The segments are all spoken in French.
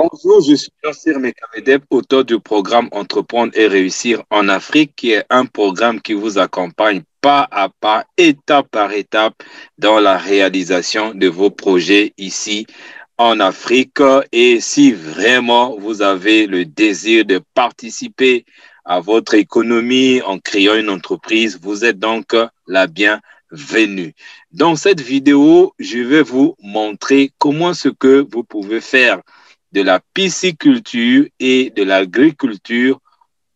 Bonjour, je suis Yassir Mekamedeb, auteur du programme Entreprendre et réussir en Afrique, qui est un programme qui vous accompagne pas à pas, étape par étape, dans la réalisation de vos projets ici en Afrique. Et si vraiment vous avez le désir de participer à votre économie en créant une entreprise, vous êtes donc la bienvenue. Dans cette vidéo, je vais vous montrer comment ce que vous pouvez faire de la pisciculture et de l'agriculture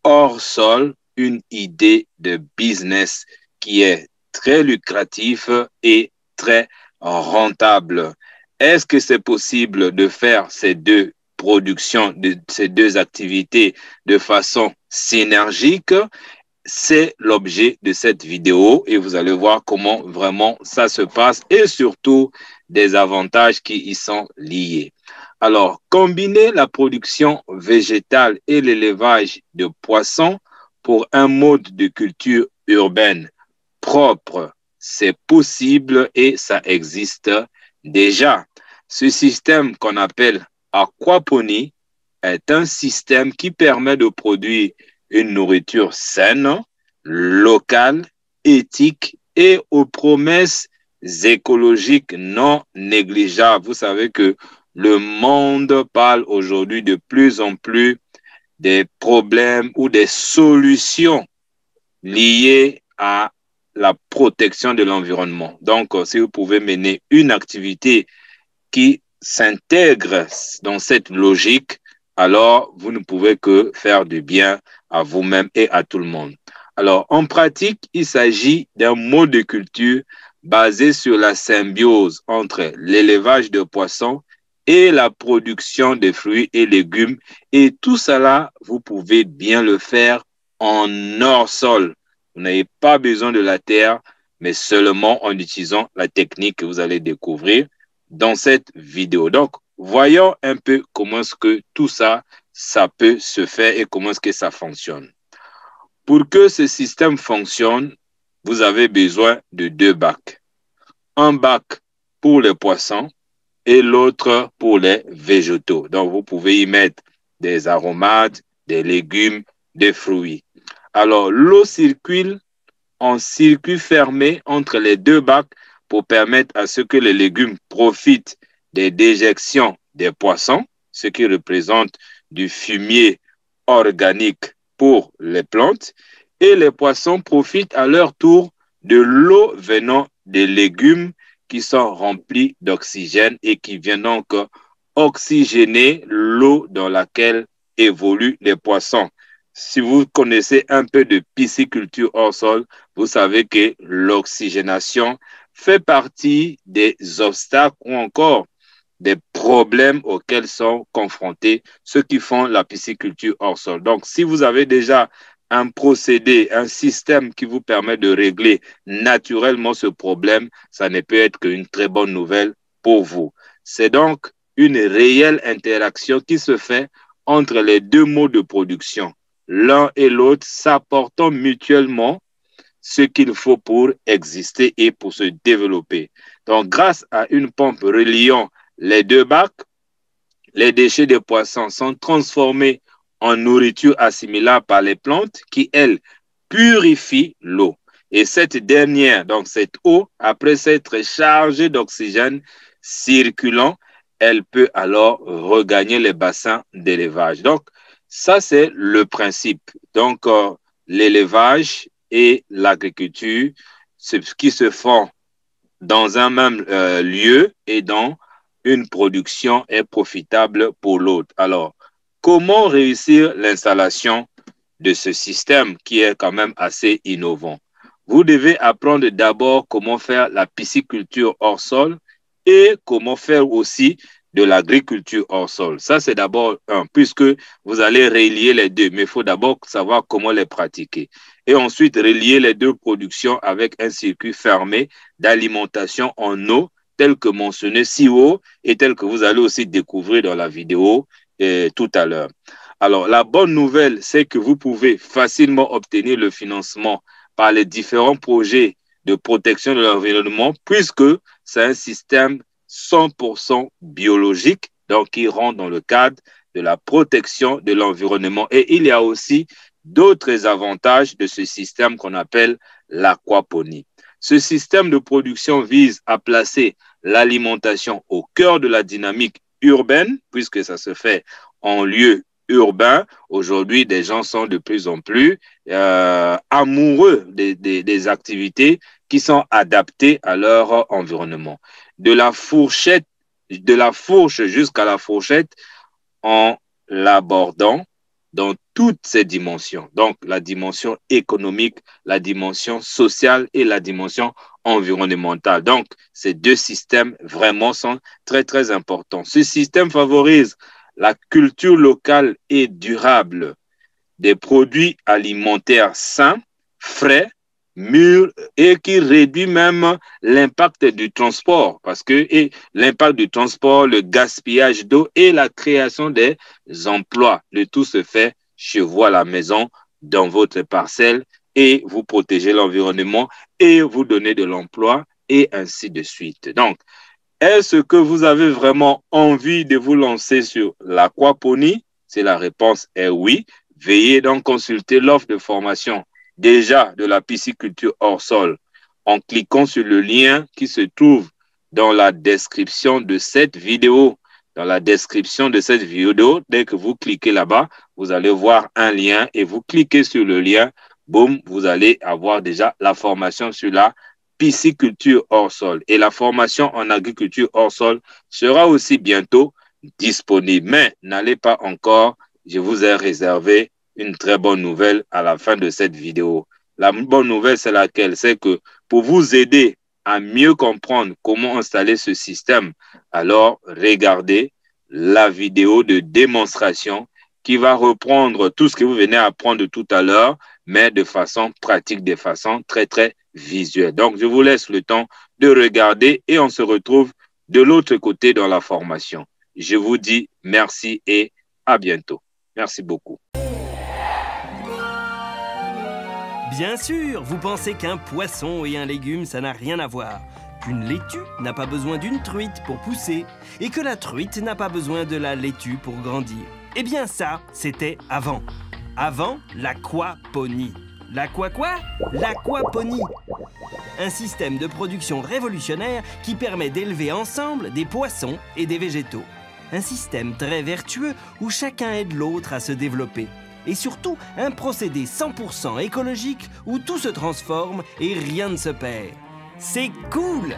hors sol, une idée de business qui est très lucratif et très rentable. Est-ce que c'est possible de faire ces deux productions, ces deux activités de façon synergique? C'est l'objet de cette vidéo et vous allez voir comment vraiment ça se passe et surtout des avantages qui y sont liés. Alors, combiner la production végétale et l'élevage de poissons pour un mode de culture urbaine propre, c'est possible et ça existe déjà. Ce système qu'on appelle aquaponie est un système qui permet de produire une nourriture saine, locale, éthique et aux promesses écologiques non négligeables. Vous savez que le monde parle aujourd'hui de plus en plus des problèmes ou des solutions liées à la protection de l'environnement. Donc, si vous pouvez mener une activité qui s'intègre dans cette logique, alors vous ne pouvez que faire du bien à vous-même et à tout le monde. Alors, en pratique, il s'agit d'un mode de culture basé sur la symbiose entre l'élevage de poissons et la production de fruits et légumes. Et tout cela, vous pouvez bien le faire en hors-sol. Vous n'avez pas besoin de la terre, mais seulement en utilisant la technique que vous allez découvrir dans cette vidéo. Donc, voyons un peu comment est-ce que tout ça, ça peut se faire et comment est-ce que ça fonctionne. Pour que ce système fonctionne, vous avez besoin de deux bacs. Un bac pour les poissons et l'autre pour les végétaux. Donc, vous pouvez y mettre des aromates, des légumes, des fruits. Alors, l'eau circule en circuit fermé entre les deux bacs pour permettre à ce que les légumes profitent des déjections des poissons, ce qui représente du fumier organique pour les plantes, et les poissons profitent à leur tour de l'eau venant des légumes qui sont remplis d'oxygène et qui viennent donc oxygéner l'eau dans laquelle évoluent les poissons. Si vous connaissez un peu de pisciculture hors sol, vous savez que l'oxygénation fait partie des obstacles ou encore des problèmes auxquels sont confrontés ceux qui font la pisciculture hors sol. Donc, si vous avez déjà un procédé, un système qui vous permet de régler naturellement ce problème, ça ne peut être qu'une très bonne nouvelle pour vous. C'est donc une réelle interaction qui se fait entre les deux modes de production, l'un et l'autre s'apportant mutuellement ce qu'il faut pour exister et pour se développer. Donc, grâce à une pompe reliant les deux bacs, les déchets des poissons sont transformés en nourriture assimilable par les plantes qui, elles, purifient l'eau. Et cette dernière, donc cette eau, après s'être chargée d'oxygène circulant, elle peut alors regagner les bassins d'élevage. Donc, ça, c'est le principe. Donc, l'élevage et l'agriculture, c'est ce qui se font dans un même lieu et dont une production est profitable pour l'autre. Alors, comment réussir l'installation de ce système qui est quand même assez innovant? Vous devez apprendre d'abord comment faire la pisciculture hors sol et comment faire aussi de l'agriculture hors sol. Ça, c'est d'abord un, puisque vous allez relier les deux, mais il faut d'abord savoir comment les pratiquer. Et ensuite, relier les deux productions avec un circuit fermé d'alimentation en eau, tel que mentionné si haut et tel que vous allez aussi découvrir dans la vidéo. tout à l'heure. Alors, la bonne nouvelle, c'est que vous pouvez facilement obtenir le financement par les différents projets de protection de l'environnement, puisque c'est un système 100% biologique, donc qui rentre dans le cadre de la protection de l'environnement. Et il y a aussi d'autres avantages de ce système qu'on appelle l'aquaponie. Ce système de production vise à placer l'alimentation au cœur de la dynamique urbaine, puisque ça se fait en lieu urbain. Aujourd'hui, des gens sont de plus en plus amoureux des activités qui sont adaptées à leur environnement. De la fourche jusqu'à la fourchette, en l'abordant dans toutes ses dimensions. Donc, la dimension économique, la dimension sociale et la dimension environnementale. Donc, ces deux systèmes vraiment sont très, très importants. Ce système favorise la culture locale et durable des produits alimentaires sains, frais, mûrs et qui réduit même l'impact du transport parce que l'impact du transport, le gaspillage d'eau et la création des emplois. Le tout se fait chez vous à la maison, dans votre parcelle et vous protégez l'environnement et vous donnez de l'emploi et ainsi de suite. Donc, est-ce que vous avez vraiment envie de vous lancer sur l'aquaponie? Si la réponse est oui, veuillez donc consulter l'offre de formation déjà de la pisciculture hors sol en cliquant sur le lien qui se trouve dans la description de cette vidéo. Dans la description de cette vidéo, dès que vous cliquez là-bas, vous allez voir un lien et vous cliquez sur le lien, boum, vous allez avoir déjà la formation sur la pisciculture hors sol. Et la formation en agriculture hors sol sera aussi bientôt disponible. Mais n'allez pas encore, je vous ai réservé une très bonne nouvelle à la fin de cette vidéo. La bonne nouvelle, c'est laquelle? C'est que pour vous aider à mieux comprendre comment installer ce système, alors regardez la vidéo de démonstration qui va reprendre tout ce que vous venez apprendre tout à l'heure, mais de façon pratique, de façon très, très visuelle. Donc, je vous laisse le temps de regarder et on se retrouve de l'autre côté dans la formation. Je vous dis merci et à bientôt. Merci beaucoup. Bien sûr, vous pensez qu'un poisson et un légume, ça n'a rien à voir. Qu'une laitue n'a pas besoin d'une truite pour pousser et que la truite n'a pas besoin de la laitue pour grandir. Eh bien ça, c'était avant. Avant l'aquaponie. L'aqua quoi? L'aquaponie. Un système de production révolutionnaire qui permet d'élever ensemble des poissons et des végétaux. Un système très vertueux où chacun aide l'autre à se développer. Et surtout, un procédé 100% écologique où tout se transforme et rien ne se perd. C'est cool!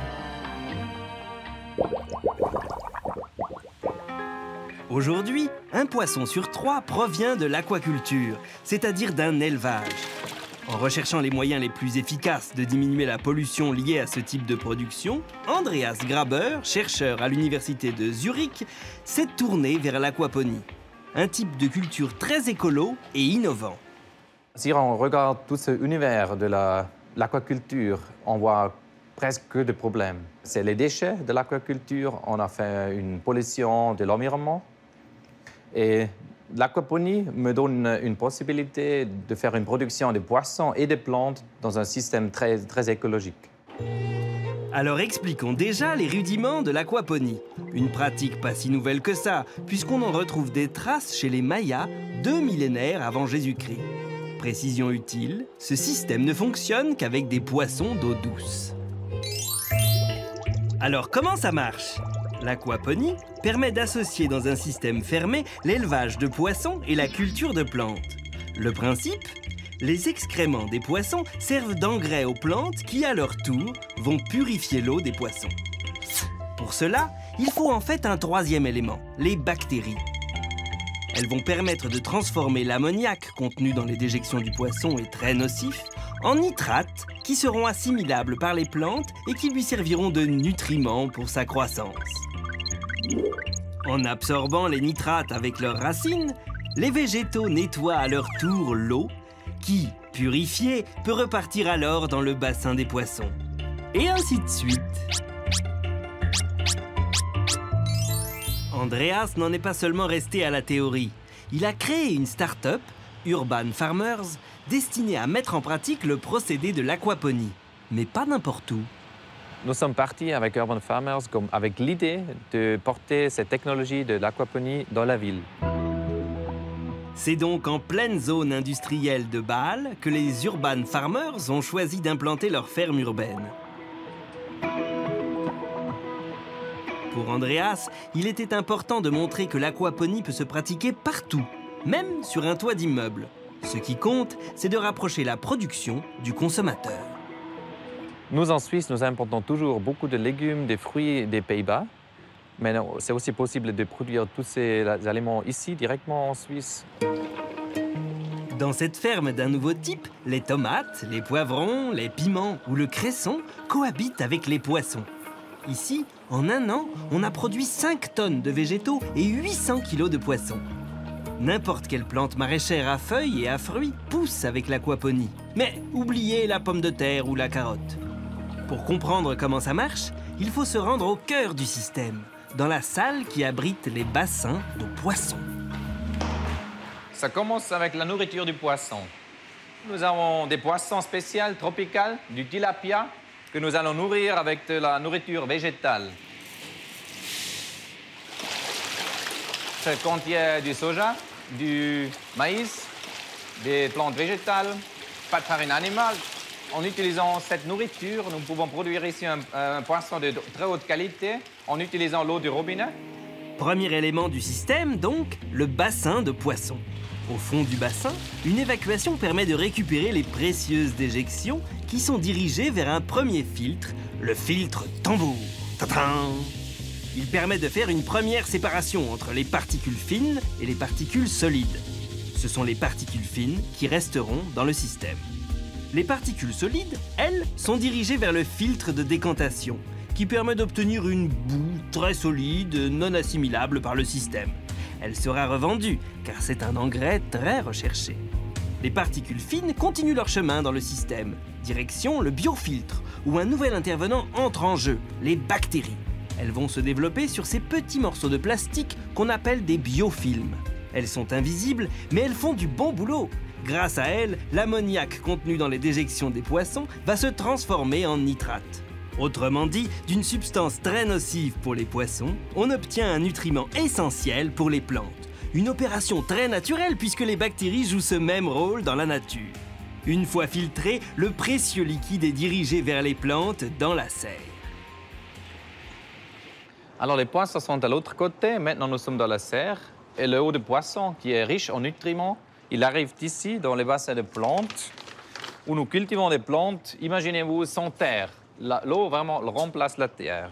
Aujourd'hui, un poisson sur 3 provient de l'aquaculture, c'est-à-dire d'un élevage. En recherchant les moyens les plus efficaces de diminuer la pollution liée à ce type de production, Andreas Graber, chercheur à l'université de Zurich, s'est tourné vers l'aquaponie. Un type de culture très écolo et innovant. Si on regarde tout cet univers de l'aquaculture, on voit presque des problèmes. C'est les déchets de l'aquaculture, on a fait une pollution de l'environnement. Et l'aquaponie me donne une possibilité de faire une production de poissons et de plantes dans un système très, très écologique. Alors expliquons déjà les rudiments de l'aquaponie. Une pratique pas si nouvelle que ça, puisqu'on en retrouve des traces chez les Mayas 2 millénaires avant Jésus-Christ. Précision utile, ce système ne fonctionne qu'avec des poissons d'eau douce. Alors comment ça marche? L'aquaponie permet d'associer dans un système fermé l'élevage de poissons et la culture de plantes. Le principe? Les excréments des poissons servent d'engrais aux plantes qui, à leur tour, vont purifier l'eau des poissons. Pour cela, il faut en fait un troisième élément, les bactéries. Elles vont permettre de transformer l'ammoniac contenu dans les déjections du poisson et très nocif en nitrates qui seront assimilables par les plantes et qui lui serviront de nutriments pour sa croissance. En absorbant les nitrates avec leurs racines, les végétaux nettoient à leur tour l'eau qui, purifiée, peut repartir alors dans le bassin des poissons. Et ainsi de suite. En Andreas n'en est pas seulement resté à la théorie. Il a créé une start-up, Urban Farmers, destinée à mettre en pratique le procédé de l'aquaponie. Mais pas n'importe où. Nous sommes partis avec Urban Farmers avec l'idée de porter cette technologie de l'aquaponie dans la ville. C'est donc en pleine zone industrielle de Bâle que les Urban Farmers ont choisi d'implanter leur ferme urbaine. Pour Andreas, il était important de montrer que l'aquaponie peut se pratiquer partout, même sur un toit d'immeuble. Ce qui compte, c'est de rapprocher la production du consommateur. Nous, en Suisse, nous importons toujours beaucoup de légumes, des fruits des Pays-Bas. Mais c'est aussi possible de produire tous ces aliments ici, directement en Suisse. Dans cette ferme d'un nouveau type, les tomates, les poivrons, les piments ou le cresson cohabitent avec les poissons. Ici, en un an, on a produit 5 tonnes de végétaux et 800 kilos de poissons. N'importe quelle plante maraîchère à feuilles et à fruits pousse avec l'aquaponie. Mais oubliez la pomme de terre ou la carotte. Pour comprendre comment ça marche, il faut se rendre au cœur du système, dans la salle qui abrite les bassins de poissons. Ça commence avec la nourriture du poisson. Nous avons des poissons spéciaux, tropicaux, du tilapia, que nous allons nourrir avec de la nourriture végétale. Ça contient du soja, du maïs, des plantes végétales, pas de farine animale. En utilisant cette nourriture, nous pouvons produire ici un poisson de très haute qualité en utilisant l'eau du robinet. Premier élément du système, donc, le bassin de poissons. Au fond du bassin, une évacuation permet de récupérer les précieuses déjections qui sont dirigées vers un premier filtre, le filtre tambour. Tadam! Il permet de faire une première séparation entre les particules fines et les particules solides. Ce sont les particules fines qui resteront dans le système. Les particules solides, elles, sont dirigées vers le filtre de décantation, qui permet d'obtenir une boue très solide, non assimilable par le système. Elle sera revendue, car c'est un engrais très recherché. Les particules fines continuent leur chemin dans le système, direction le biofiltre, où un nouvel intervenant entre en jeu, les bactéries. Elles vont se développer sur ces petits morceaux de plastique qu'on appelle des biofilms. Elles sont invisibles, mais elles font du bon boulot. Grâce à elles, l'ammoniac contenu dans les déjections des poissons va se transformer en nitrate. Autrement dit, d'une substance très nocive pour les poissons, on obtient un nutriment essentiel pour les plantes. Une opération très naturelle puisque les bactéries jouent ce même rôle dans la nature. Une fois filtré, le précieux liquide est dirigé vers les plantes dans la serre. Alors les poissons sont à l'autre côté, maintenant nous sommes dans la serre. Et le eau de poisson, qui est riche en nutriments, il arrive ici, dans les bassins de plantes, où nous cultivons des plantes, imaginez-vous, sans terre. L'eau vraiment remplace la terre.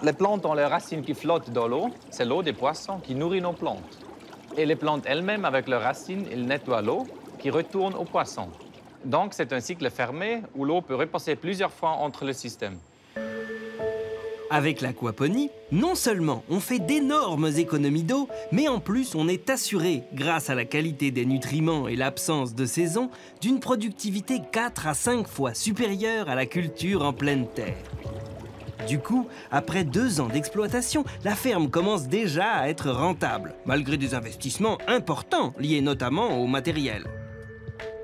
Les plantes ont les racines qui flottent dans l'eau, c'est l'eau des poissons qui nourrit nos plantes. Et les plantes elles-mêmes, avec leurs racines, elles nettoient l'eau qui retourne aux poissons. Donc c'est un cycle fermé où l'eau peut repasser plusieurs fois entre le système. Avec l'aquaponie, non seulement on fait d'énormes économies d'eau, mais en plus on est assuré, grâce à la qualité des nutriments et l'absence de saison, d'une productivité 4 à 5 fois supérieure à la culture en pleine terre. Du coup, après 2 ans d'exploitation, la ferme commence déjà à être rentable, malgré des investissements importants liés notamment au matériel.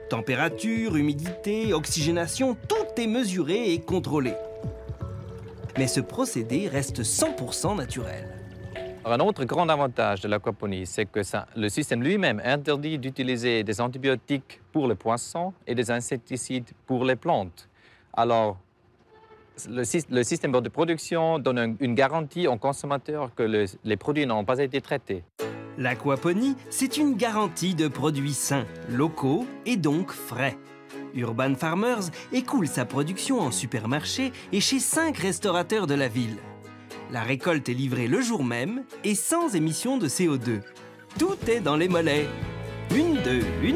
Température, humidité, oxygénation, tout est mesuré et contrôlé. Mais ce procédé reste 100% naturel. Un autre grand avantage de l'aquaponie, c'est que le système lui-même interdit d'utiliser des antibiotiques pour les poissons et des insecticides pour les plantes. Alors, le système de production donne une garantie aux consommateurs que les produits n'ont pas été traités. L'aquaponie, c'est une garantie de produits sains, locaux et donc frais. Urban Farmers écoule sa production en supermarché et chez 5 restaurateurs de la ville. La récolte est livrée le jour même et sans émission de CO2. Tout est dans les mollets. 1, 2, 1,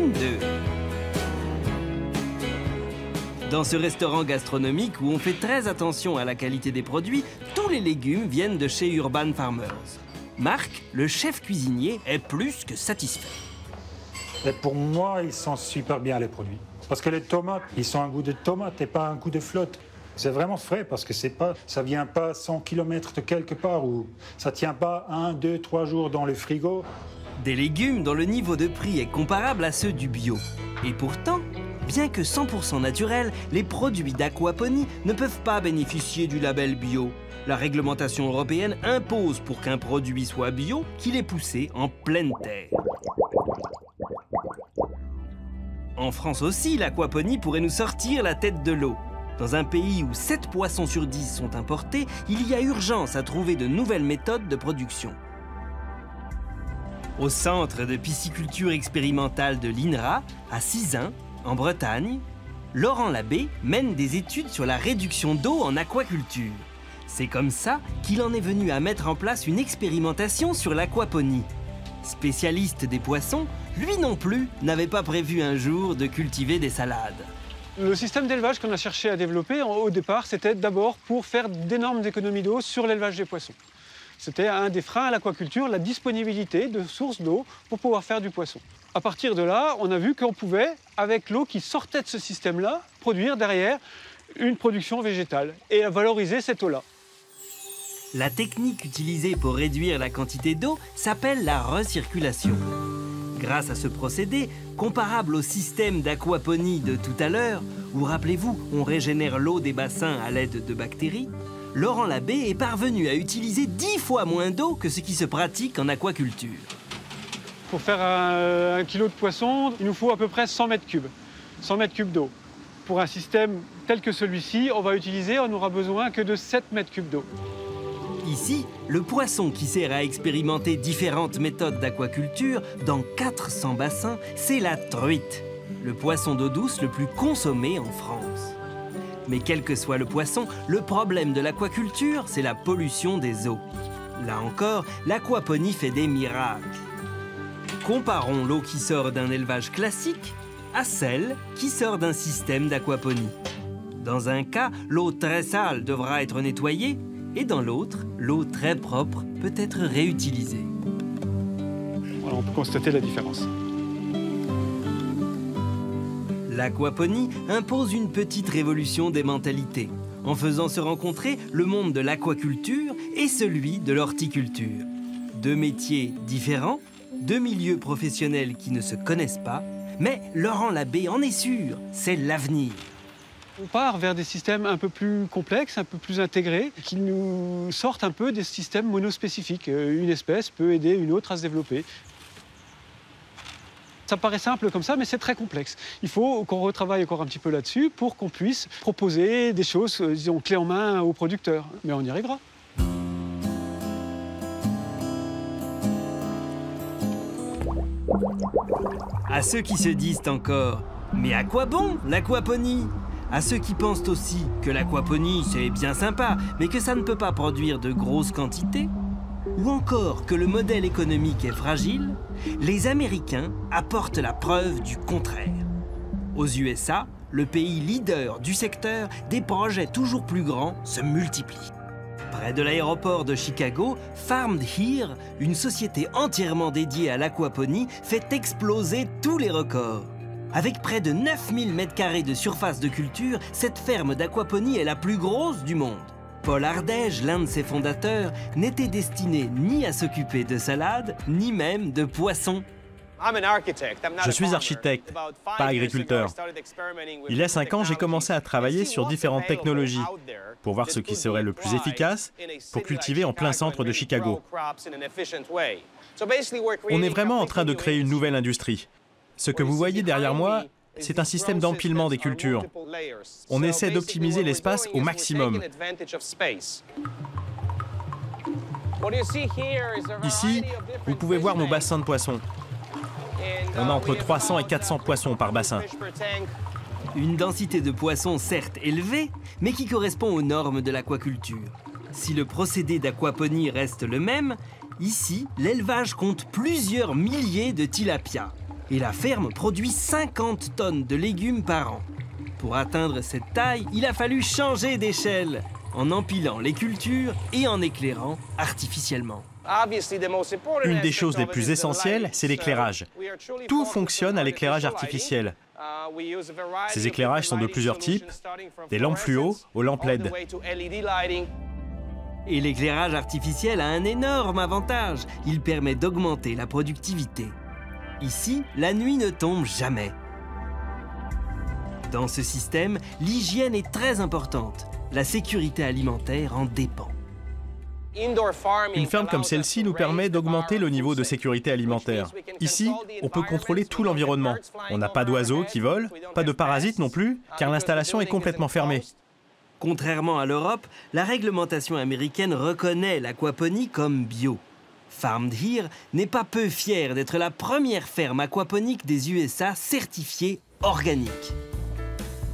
2. Dans ce restaurant gastronomique où on fait très attention à la qualité des produits, tous les légumes viennent de chez Urban Farmers. Marc, le chef cuisinier, est plus que satisfait. Et pour moi, ils sont super bien les produits. Parce que les tomates, ils ont un goût de tomate et pas un goût de flotte. C'est vraiment frais parce que ça vient pas 100 km de quelque part ou ça tient pas 1, 2, 3 jours dans le frigo. Des légumes dont le niveau de prix est comparable à ceux du bio. Et pourtant, bien que 100% naturels, les produits d'aquaponie ne peuvent pas bénéficier du label bio. La réglementation européenne impose pour qu'un produit soit bio qu'il est poussé en pleine terre. En France aussi, l'aquaponie pourrait nous sortir la tête de l'eau. Dans un pays où 7 poissons sur 10 sont importés, il y a urgence à trouver de nouvelles méthodes de production. Au centre de pisciculture expérimentale de l'INRA, à Sizun, en Bretagne, Laurent Labbé mène des études sur la réduction d'eau en aquaculture. C'est comme ça qu'il en est venu à mettre en place une expérimentation sur l'aquaponie. Spécialiste des poissons, lui non plus n'avait pas prévu un jour de cultiver des salades. Le système d'élevage qu'on a cherché à développer au départ, c'était d'abord pour faire d'énormes économies d'eau sur l'élevage des poissons. C'était un des freins à l'aquaculture, la disponibilité de sources d'eau pour pouvoir faire du poisson. À partir de là, on a vu qu'on pouvait, avec l'eau qui sortait de ce système-là, produire derrière une production végétale et valoriser cette eau-là. La technique utilisée pour réduire la quantité d'eau s'appelle la recirculation. Grâce à ce procédé, comparable au système d'aquaponie de tout à l'heure, où, rappelez-vous, on régénère l'eau des bassins à l'aide de bactéries, Laurent Labbé est parvenu à utiliser 10 fois moins d'eau que ce qui se pratique en aquaculture. Pour faire un kilo de poisson, il nous faut à peu près 100 mètres cubes. 100 mètres cubes d'eau. Pour un système tel que celui-ci, on n'aura besoin que de 7 mètres cubes d'eau. Ici, le poisson qui sert à expérimenter différentes méthodes d'aquaculture dans 400 bassins, c'est la truite, le poisson d'eau douce le plus consommé en France. Mais quel que soit le poisson, le problème de l'aquaculture, c'est la pollution des eaux. Là encore, l'aquaponie fait des miracles. Comparons l'eau qui sort d'un élevage classique à celle qui sort d'un système d'aquaponie. Dans un cas, l'eau très sale devra être nettoyée, et dans l'autre, l'eau très propre peut être réutilisée. Voilà, on peut constater la différence. L'aquaponie impose une petite révolution des mentalités, en faisant se rencontrer le monde de l'aquaculture et celui de l'horticulture. Deux métiers différents, deux milieux professionnels qui ne se connaissent pas, mais Laurent Labbé en est sûr, c'est l'avenir. On part vers des systèmes un peu plus complexes, un peu plus intégrés, qui nous sortent un peu des systèmes monospécifiques. Une espèce peut aider une autre à se développer. Ça paraît simple comme ça, mais c'est très complexe. Il faut qu'on retravaille encore un petit peu là-dessus pour qu'on puisse proposer des choses, disons, clés en main aux producteurs. Mais on y arrivera. À ceux qui se disent encore « Mais à quoi bon l'aquaponie ?» À ceux qui pensent aussi que l'aquaponie c'est bien sympa, mais que ça ne peut pas produire de grosses quantités, ou encore que le modèle économique est fragile, les Américains apportent la preuve du contraire. Aux USA, le pays leader du secteur, des projets toujours plus grands se multiplient. Près de l'aéroport de Chicago, Farmed Here, une société entièrement dédiée à l'aquaponie, fait exploser tous les records. Avec près de 9000 m² de surface de culture, cette ferme d'aquaponie est la plus grosse du monde. Paul Ardège, l'un de ses fondateurs, n'était destiné ni à s'occuper de salades, ni même de poissons. Je suis architecte, pas agriculteur. Il y a 5 ans, j'ai commencé à travailler sur différentes technologies pour voir ce qui serait le plus efficace pour cultiver en plein centre de Chicago. On est vraiment en train de créer une nouvelle industrie. Ce que vous voyez derrière moi, c'est un système d'empilement des cultures. On essaie d'optimiser l'espace au maximum. Ici, vous pouvez voir nos bassins de poissons. On a entre 300 et 400 poissons par bassin. Une densité de poissons certes élevée, mais qui correspond aux normes de l'aquaculture. Si le procédé d'aquaponie reste le même, ici, l'élevage compte plusieurs milliers de tilapias. Et la ferme produit 50 tonnes de légumes par an. Pour atteindre cette taille, il a fallu changer d'échelle, en empilant les cultures et en éclairant artificiellement. Une des choses les plus essentielles, c'est l'éclairage. Tout fonctionne à l'éclairage artificiel. Ces éclairages sont de plusieurs types, des lampes fluo aux lampes LED. Et l'éclairage artificiel a un énorme avantage. Il permet d'augmenter la productivité. Ici, la nuit ne tombe jamais. Dans ce système, l'hygiène est très importante. La sécurité alimentaire en dépend. Une ferme comme celle-ci nous permet d'augmenter le niveau de sécurité alimentaire. Ici, on peut contrôler tout l'environnement. On n'a pas d'oiseaux qui volent, pas de parasites non plus, car l'installation est complètement fermée. Contrairement à l'Europe, la réglementation américaine reconnaît l'aquaponie comme bio. Farmed Here n'est pas peu fière d'être la première ferme aquaponique des USA certifiée organique.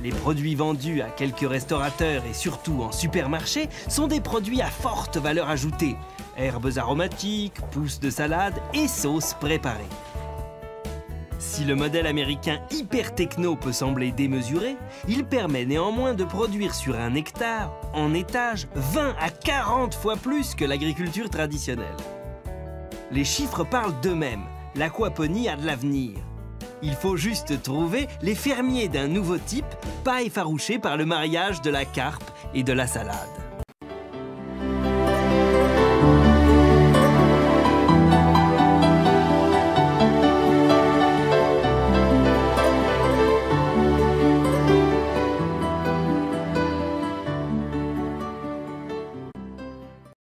Les produits vendus à quelques restaurateurs et surtout en supermarché sont des produits à forte valeur ajoutée. Herbes aromatiques, pousses de salade et sauces préparées. Si le modèle américain hyper techno peut sembler démesuré, il permet néanmoins de produire sur un hectare, en étage, 20 à 40 fois plus que l'agriculture traditionnelle. Les chiffres parlent d'eux-mêmes. L'aquaponie a de l'avenir. Il faut juste trouver les fermiers d'un nouveau type, pas effarouchés par le mariage de la carpe et de la salade.